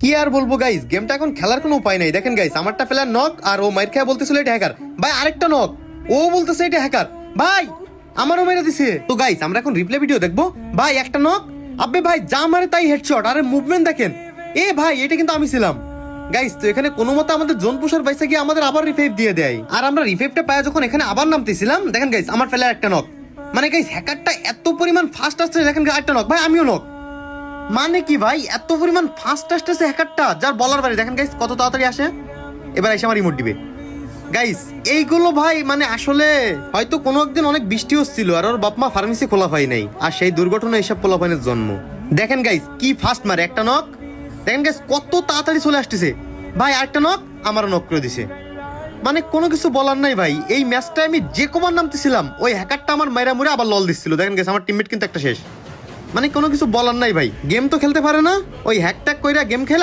কি আর বলবো গাইস, গেমটা এখন খেলার কোনো উপায় নাই। দেখেন গাইস, আমারটা প্লেয়ার নক আর ও মাইর খেয়ে বলতেছিল এটা হ্যাকার। ভাই আরেকটা নক, ও বলতেছে এটা হ্যাকার। ভাই আমারও মেরে দিছে। তো গাইস আমরা এখন রিপ্লে ভিডিও দেখবো। ভাই একটা নক, আব্বে ভাই যা মারে তাই হেডশট। আরে মুভমেন্ট দেখেন, এ ভাই এটা কিন্তু আমি ছিলাম। গাইস তো এখানে কোনো মতে আমাদের জোন পুষার পয়সা গিয়ে আমাদের আবার রিভাইভ দিয়ে দেয়। আর আমরা রিভাইভটা পাই যখন এখানে আবার নামতেছিলাম, দেখেন গাইস আমার প্লেয়ার একটা নক। মানে গাইস হ্যাকারটা এত পরিমাণ ফাস্ট আসছে, দেখেন একটা নক, ভাই আমিও নক। মানে কি ভাই এত পরিমাণ ফাস্ট আসতেছে হ্যাকারটা, যার বলার বাড়ি। দেখেন গাইস কত তাড়াতাড়ি আসে, এবার এসে আমার ইমোট দিবে। গাইস এইগুলো ভাই মানে আসলে হয়তো কোনো একদিন অনেক বৃষ্টি হচ্ছিল আর ওর বাপ মা ফার্মেসি খোলা পাই নাই, আর সেই দুর্ঘটনা এসব পোলাপাইনের জন্ম। দেখেন গাইস কি ফাস্ট মারে একটা নক। দেখেন গাইস কত তাড়াতাড়ি চলে আসতেছে। ভাই আরেকটা নক, আমারও নক করে দিছে। মানে কোনো কিছু বলার নাই ভাই। এই ম্যাচটা আমি যে কবার নামতেছিলাম ওই হ্যাকারটা আমার মাইরা মুড়ে আবার লল দিচ্ছিল। দেখেন গাইস আমার টিমমেট কিন্তু একটা শেষ। মানে কোনো কিছু বলার নাই ভাই, গেম তো খেলতে পারে না, ওই হ্যাক ট্যাক কইরা গেম খেলা